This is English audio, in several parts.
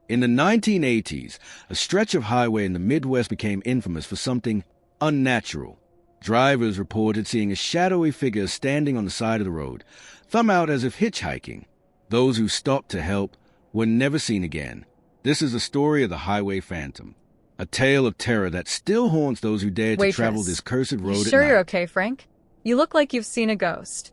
In the 1980s, a stretch of highway in the Midwest became infamous for something unnatural. Drivers reported seeing a shadowy figure standing on the side of the road, thumb out as if hitchhiking. Those who stopped to help were never seen again. This is the story of the Highway Phantom, a tale of terror that still haunts those who dare to travel this cursed road at night. Sure you're okay, Frank? You look like you've seen a ghost.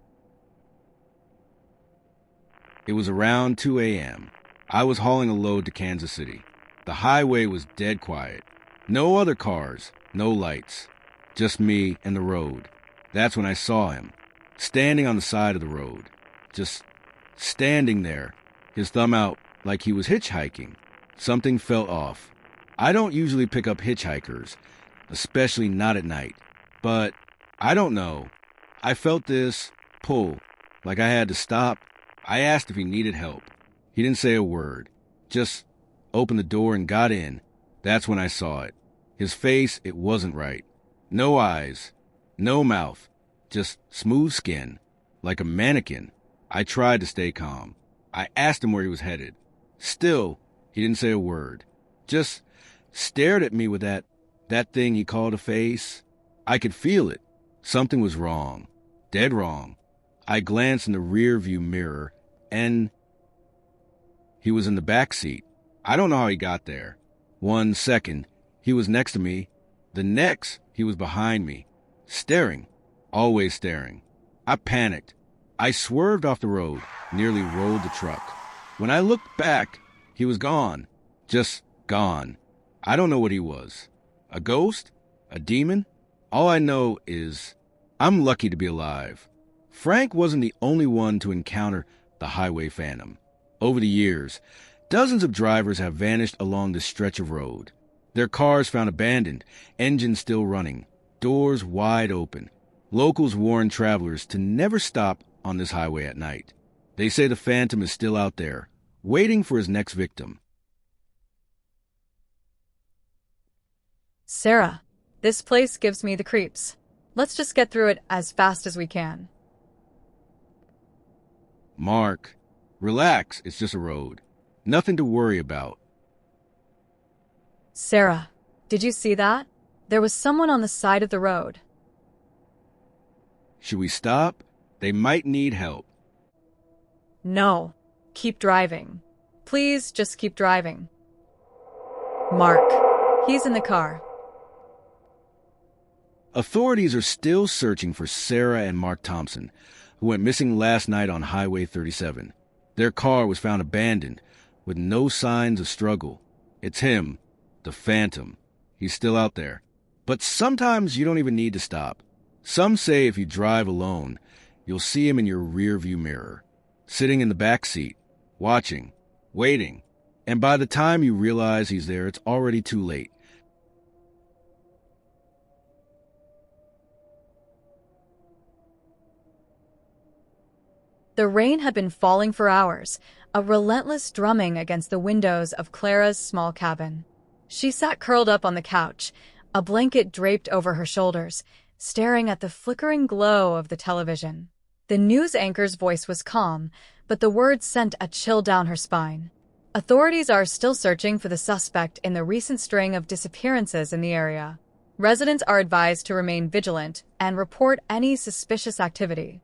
It was around 2 a.m. I was hauling a load to Kansas City. The highway was dead quiet. No other cars, no lights. Just me and the road. That's when I saw him, standing on the side of the road. Just standing there, his thumb out like he was hitchhiking. Something felt off. I don't usually pick up hitchhikers, especially not at night. But I don't know. I felt this pull, like I had to stop. I asked if he needed help. He didn't say a word, just opened the door and got in. That's when I saw it. His face, it wasn't right. No eyes, no mouth, just smooth skin, like a mannequin. I tried to stay calm. I asked him where he was headed. Still, he didn't say a word. Just stared at me with that thing he called a face. I could feel it. Something was wrong. Dead wrong. I glanced in the rear view mirror, and he was in the back seat. I don't know how he got there. 1 second, he was next to me. The next, he was behind me, staring, always staring. I panicked. I swerved off the road, nearly rolled the truck. When I looked back, he was gone. Just gone. I don't know what he was. A ghost? A demon? All I know is I'm lucky to be alive. Frank wasn't the only one to encounter the Highway Phantom. Over the years, dozens of drivers have vanished along this stretch of road. Their cars found abandoned, engines still running, doors wide open. Locals warn travelers to never stop on this highway at night. They say the Phantom is still out there, waiting for his next victim. Sarah, this place gives me the creeps. Let's just get through it as fast as we can. Mark, relax, it's just a road. Nothing to worry about. Sarah, did you see that? There was someone on the side of the road. Should we stop? They might need help. No, keep driving. Please just keep driving. Mark, he's in the car. Authorities are still searching for Sarah and Mark Thompson, who went missing last night on Highway 37. Their car was found abandoned, with no signs of struggle. It's him, the Phantom. He's still out there. But sometimes you don't even need to stop. Some say if you drive alone, you'll see him in your rearview mirror, sitting in the back seat, watching, waiting. And by the time you realize he's there, it's already too late. The rain had been falling for hours, a relentless drumming against the windows of Clara's small cabin. She sat curled up on the couch, a blanket draped over her shoulders, staring at the flickering glow of the television. The news anchor's voice was calm, but the words sent a chill down her spine. Authorities are still searching for the suspect in the recent string of disappearances in the area. Residents are advised to remain vigilant and report any suspicious activity.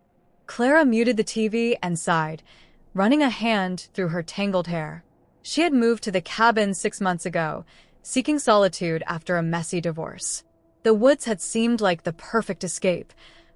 Clara muted the TV and sighed, running a hand through her tangled hair. She had moved to the cabin 6 months ago, seeking solitude after a messy divorce. The woods had seemed like the perfect escape,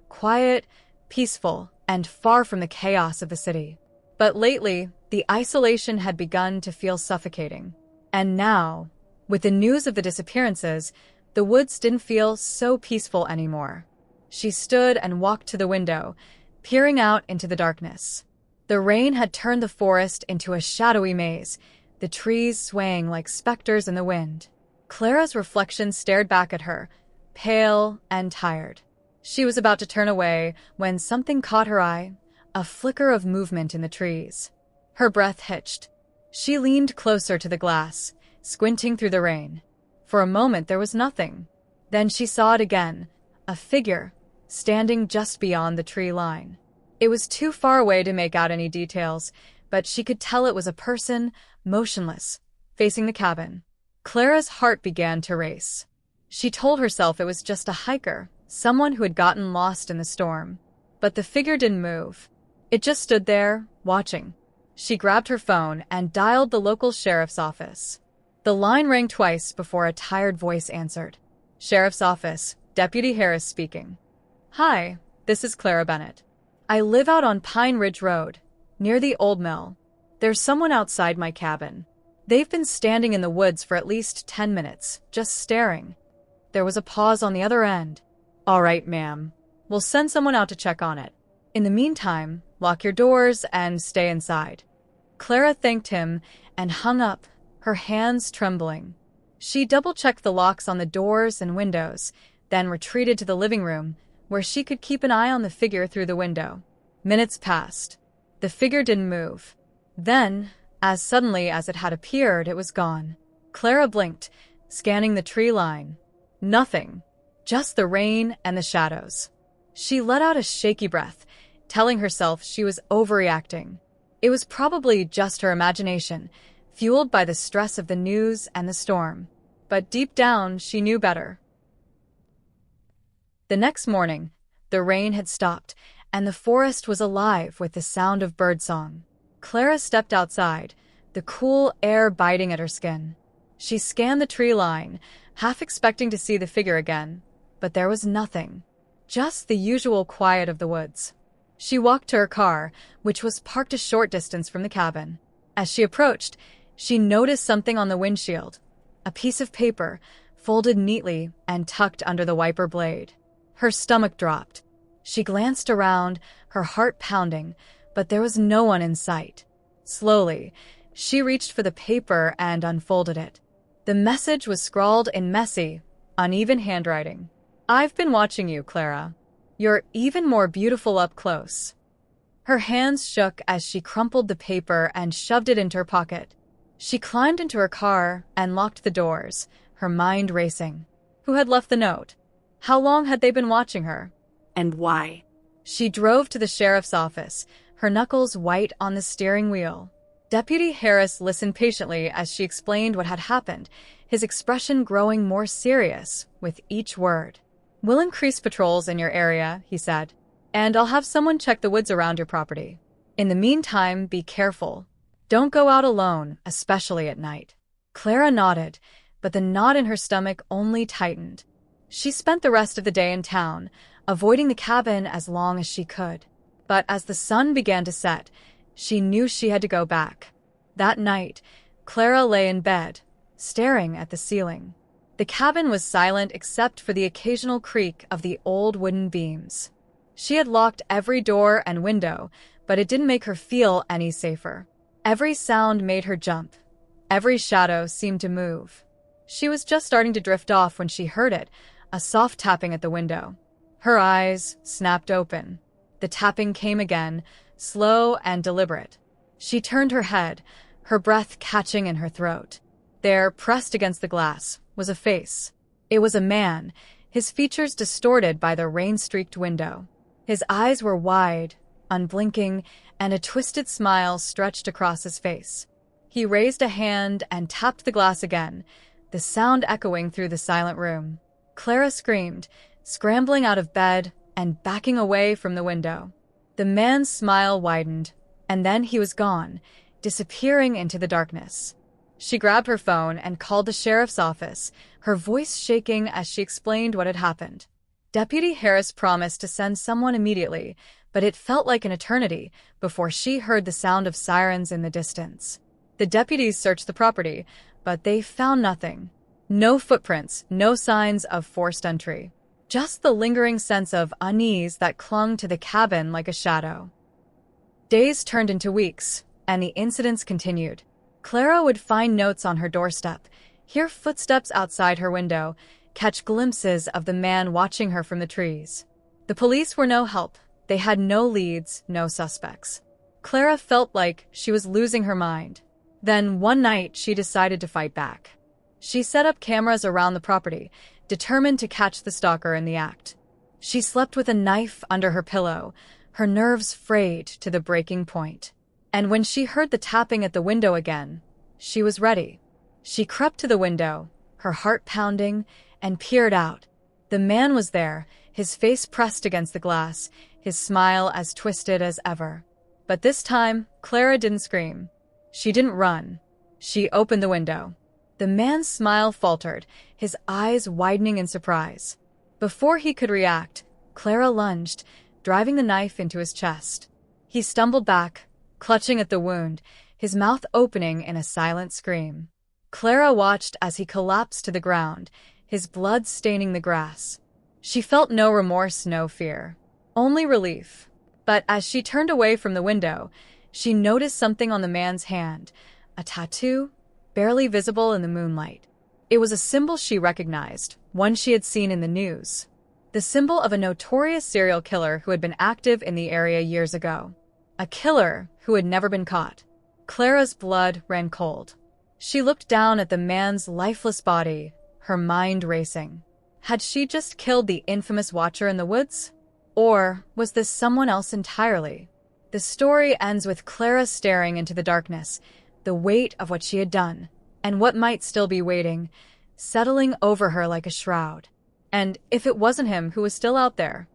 quiet, peaceful, and far from the chaos of the city. But lately, the isolation had begun to feel suffocating. And now, with the news of the disappearances, the woods didn't feel so peaceful anymore. She stood and walked to the window, peering out into the darkness. The rain had turned the forest into a shadowy maze, the trees swaying like specters in the wind. Clara's reflection stared back at her, pale and tired. She was about to turn away when something caught her eye, a flicker of movement in the trees. Her breath hitched. She leaned closer to the glass, squinting through the rain. For a moment there was nothing. Then she saw it again, a figure, standing just beyond the tree line. It was too far away to make out any details, but she could tell it was a person, motionless, facing the cabin. Clara's heart began to race. She told herself it was just a hiker, someone who had gotten lost in the storm. But the figure didn't move. It just stood there, watching. She grabbed her phone and dialed the local sheriff's office. The line rang twice before a tired voice answered. "Sheriff's office, Deputy Harris speaking." "Hi, this is Clara Bennett. I live out on Pine Ridge Road, near the old mill. There's someone outside my cabin. They've been standing in the woods for at least 10 minutes, just staring." There was a pause on the other end. "All right, ma'am. We'll send someone out to check on it. In the meantime, lock your doors and stay inside." Clara thanked him and hung up, her hands trembling. She double-checked the locks on the doors and windows, then retreated to the living room, where she could keep an eye on the figure through the window. Minutes passed. The figure didn't move. Then, as suddenly as it had appeared, it was gone. Clara blinked, scanning the tree line. Nothing. Just the rain and the shadows. She let out a shaky breath, telling herself she was overreacting. It was probably just her imagination, fueled by the stress of the news and the storm. But deep down, she knew better. The next morning, the rain had stopped, and the forest was alive with the sound of birdsong. Clara stepped outside, the cool air biting at her skin. She scanned the tree line, half expecting to see the figure again, but there was nothing. Just the usual quiet of the woods. She walked to her car, which was parked a short distance from the cabin. As she approached, she noticed something on the windshield. A piece of paper, folded neatly and tucked under the wiper blade. Her stomach dropped. She glanced around, her heart pounding, but there was no one in sight. Slowly, she reached for the paper and unfolded it. The message was scrawled in messy, uneven handwriting. "I've been watching you, Clara. You're even more beautiful up close." Her hands shook as she crumpled the paper and shoved it into her pocket. She climbed into her car and locked the doors, her mind racing. Who had left the note? How long had they been watching her? And why? She drove to the sheriff's office, her knuckles white on the steering wheel. Deputy Harris listened patiently as she explained what had happened, his expression growing more serious with each word. "We'll increase patrols in your area," he said, "and I'll have someone check the woods around your property. In the meantime, be careful. Don't go out alone, especially at night." Clara nodded, but the knot in her stomach only tightened. She spent the rest of the day in town, avoiding the cabin as long as she could. But as the sun began to set, she knew she had to go back. That night, Clara lay in bed, staring at the ceiling. The cabin was silent except for the occasional creak of the old wooden beams. She had locked every door and window, but it didn't make her feel any safer. Every sound made her jump. Every shadow seemed to move. She was just starting to drift off when she heard it, a soft tapping at the window. Her eyes snapped open. The tapping came again, slow and deliberate. She turned her head, her breath catching in her throat. There, pressed against the glass, was a face. It was a man, his features distorted by the rain-streaked window. His eyes were wide, unblinking, and a twisted smile stretched across his face. He raised a hand and tapped the glass again, the sound echoing through the silent room. Clara screamed, scrambling out of bed and backing away from the window. The man's smile widened, and then he was gone, disappearing into the darkness. She grabbed her phone and called the sheriff's office, her voice shaking as she explained what had happened. Deputy Harris promised to send someone immediately, but it felt like an eternity before she heard the sound of sirens in the distance. The deputies searched the property, but they found nothing. No footprints, no signs of forced entry. Just the lingering sense of unease that clung to the cabin like a shadow. Days turned into weeks, and the incidents continued. Clara would find notes on her doorstep, hear footsteps outside her window, catch glimpses of the man watching her from the trees. The police were no help. They had no leads, no suspects. Clara felt like she was losing her mind. Then, one night, she decided to fight back. She set up cameras around the property, determined to catch the stalker in the act. She slept with a knife under her pillow, her nerves frayed to the breaking point. And when she heard the tapping at the window again, she was ready. She crept to the window, her heart pounding, and peered out. The man was there, his face pressed against the glass, his smile as twisted as ever. But this time, Clara didn't scream. She didn't run. She opened the window. The man's smile faltered, his eyes widening in surprise. Before he could react, Clara lunged, driving the knife into his chest. He stumbled back, clutching at the wound, his mouth opening in a silent scream. Clara watched as he collapsed to the ground, his blood staining the grass. She felt no remorse, no fear, only relief. But as she turned away from the window, she noticed something on the man's hand, a tattoo, barely visible in the moonlight. It was a symbol she recognized, one she had seen in the news. The symbol of a notorious serial killer who had been active in the area years ago. A killer who had never been caught. Clara's blood ran cold. She looked down at the man's lifeless body, her mind racing. Had she just killed the infamous watcher in the woods? Or was this someone else entirely? The story ends with Clara staring into the darkness, the weight of what she had done, and what might still be waiting, settling over her like a shroud. And if it wasn't him who was still out there,